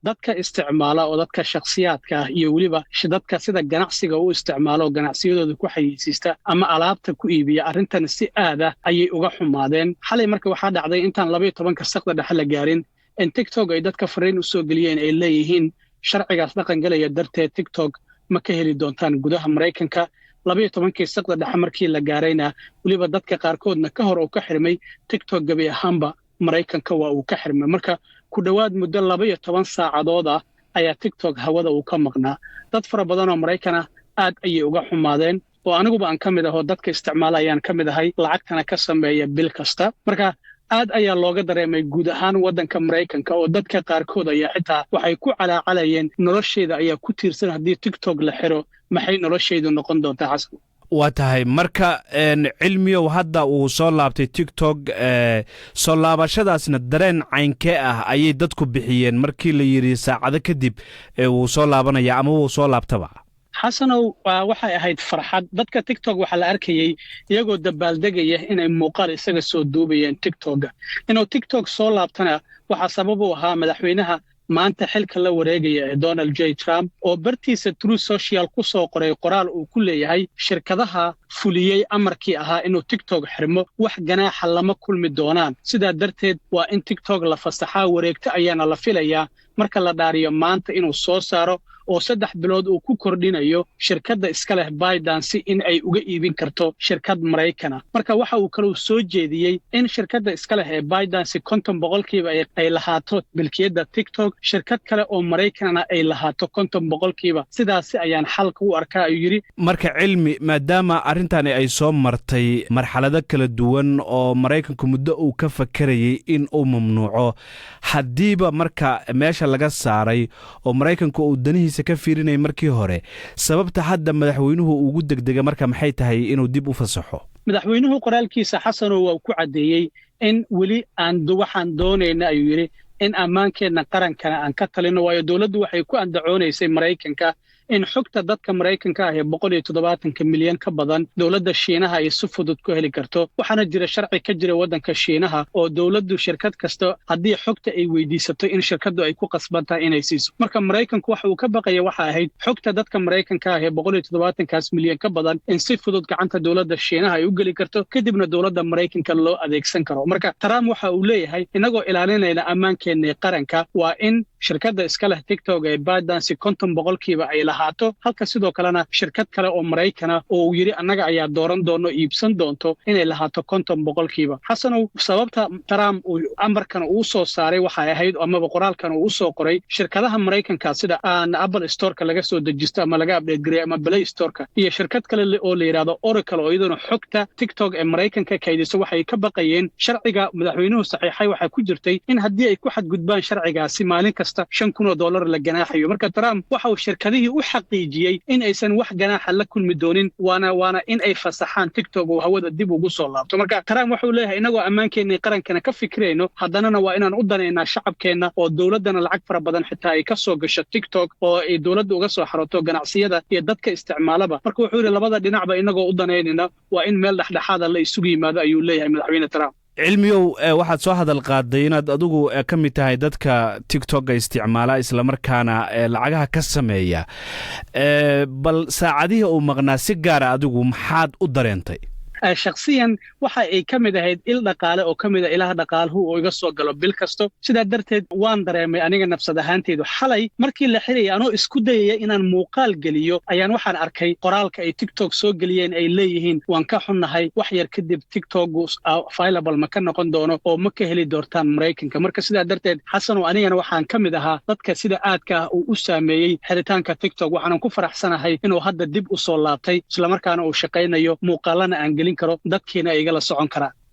dadka isticmaala oo dadka shakhsiyaadka ah iyo weliba dadka sida ganacsiga u isticmaalo oo ganacsiyadooda ku xayeysiista ama alaabta ku iibiya arrintan si aad ah ayay uga xumaadeen xalay marka waxaa dhacday intaan 12 saqda dhexe la gaarin in TikTok ay dadka fariin u soo geliyeen ay leeyihiin sharcigaas dhaqan galaya darteed TikTok ma ka heli doontaan gudaha Mareykanka 12 saqda dhexe markii la gaarayna weliba dadka qaarkoodna ka hor oo ka xirmay TikTok gabi ahaanba Mareykanka waa uu ka xirmay marka ku dhawaad muddo 12 saacadood ah ayaa TikTok hawada uu ka maqnaa dad fara badan oo Mareykan ah aad ayay uga xumaadeen oo aniguba aan ka mid aho dadka isticmaalayaan ka mid ahay lacagtana ka sameeya bil kasta marka aad ayaa looga dareemay guud ahaan waddanka Mareykanka oo dadka qaarkood ayaa xitaa waxay ku calaacalayeen nolosheeda ayaa ku tiirsan haddii TikTok la xiro maxay nolosheedu noqon doontaa xasan waa tahay marka cilmiyow hadda uu soo laabtay TikTok soo laabashadaasna dareen caynkee ah ayay dadku bixiyeen markii la yidhi saacado kadib uu soo laabanaya ama uu soo laabtaba xasanow waxay ahayd farxad dadka TikTok waxaa la arkayay iyagoo dabaaldegaya inay muuqaal isaga soo duubayeen TikTok-ga inuu TikTok soo laabtana waxaa sabab u ahaa madaxweynaha maanta xilka la wareegaya ee Donald J. Trump oo bartiisa Truth Social ku soo qoray qoraal uu ku leeyahay shirkadaha fuliyay amarkii ahaa inuu TikTok xirmo wax ganaaxa lama kulmi doonaan sidaa darteed waa in TikTok la fasaxaa wareegta ayaana la filayaa marka la dhaariyo maanta inuu soo saaro oo 3 bilood uu ku kordhinayo shirkadda iska leh ByteDance in ay uga iibin karto shirkad Mareykana marka waxa uu kale soo jeediyay in shirkadda iska leh ee ByteDance 50% ay lahaato milkiyadda TikTok shirkad kale oo Mareykana ay lahaato 50% sidaas ayaan xalka u arkaa ayuu yiri marka cilmi maadaama arintani ay soo martay marxalado kala duwan oo Mareykanku muddo uu ka fakarayay in uu mamnuuco hadiiba marka meesha laga saaray oo Mareykanku uu danihiisa ka fiirinay markii hore sababta hadda madaxweynuhu ugu degdega marka maxay tahay inuu dib u fasaxo madaxweynuhu qoraalkiisa xasanow waa ku cadeeyay in weli waxaan doonayna ayuu yiri in ammaankeena qarankana aan ka talino waayo dawladdu waxay ku andacoonaysay Mareykanka in xogta dadka Mareykanka ah ee 170 milyan ka badan dawladda Shiinaha ay si fudud ku heli karto waxaana jira sharci ka jira waddanka Shiinaha oo dawladdu shirkad kasta haddii xogta ay weydiisato in shirkadu ay ku qasbantahay inay siiso marka Mareykanku waxa uu ka baqaya waxa ahayd xogta dadka Mareykanka ah ee 170 milyan ka badan in si fudud gacanta dawladda Shiinaha ay u gali karto kadibna dawladda Mareykanka loo adeegsan karo marka Trump waxa uu leeyahay inagoo ilaalinayna ammaankeena qaranka waa in shirkadda iska leh TikTok ee ByteDance 50% ay lahaato halka sidoo kalena shirkad kale oo Mareykana oo uu yiri annaga ayaa dooran doono iibsan doonto inay lahaato 50% xasanow sababta Trump uu amarkan uu soo saaray waxay ahayd ama qoraalkan uu soo qoray shirkadaha Mareykanka sida Apple Store-ka laga soo dejisto ama laga update gareeyo ama Play Store-ka iyo shirkad kale oo la yiraahdo Oracle oo iyaduna xogta TikTok ee Mareykanka kaydiso waxay ka baqayeen sharciga madaxweynuhu saxiixay waxa ku jirtay in haddii ay ku xadgudbaan sharcigaasi maalin kasta $5,000 la ganaaxayo marka Trump waxa uu shirkadihii u xaqiijiyay in aysan wax ganaaxa la kulmi doonin waana in ay fasaxaan TikTok oo hawada dib ugu soo laabto marka Trump wuxuu leeyahay inagoo ammaankeena qarankana ka fikirayno haddana waa inaan u daneynaa shacabkeena oo dawladana lacag fara badan xitaa ay ka soo gasho TikTok oo ay dawladdu uga soo xaroto ganacsiyada iyo dadka isticmaalaba marka wuxuu yiri labada dhinacba inagoo u daneynayna waa in meel dhaxdhaxaad la isugu yimaado ayuu leeyahay madaxweyne Trump cilmiyow waxaad soo hadal qaaday inaad adigu ka mid tahay dadka TikTok-ga isticmaala isla markaana lacagaha ka sameeya bal saacadihii uu maqnaa si gaar ah adigu maxaad u dareentay shakhsiyan waxa ay ka mid ahayd il dhaqaale oo ka mid ah ilaha dhaqaaluhu oo iga soo galo bil kasto sidaa darteed waan dareemay aniga nafsad ahaanteedu xalay markii la xirayay anoo isku dayaya inaan muuqaal geliyo ayaan waxaan arkay qoraalka ay TikTok soo geliyeen ay leeyihiin waan ka xunnahay wax yar kadib TikTok available ma ka noqon doono oo ma ka heli doortaan Mareykanka marka sidaa darteed xasanow anigana waxaan ka mid ahaa dadka sida aadka ah uu u saameeyay xiritaanka TikTok waxaan ku faraxsanahay inuu hadda dib u soo laabtay isla markaana uu shaqaynayo muuqaalana aan karo dadkiina ay igala socon karaan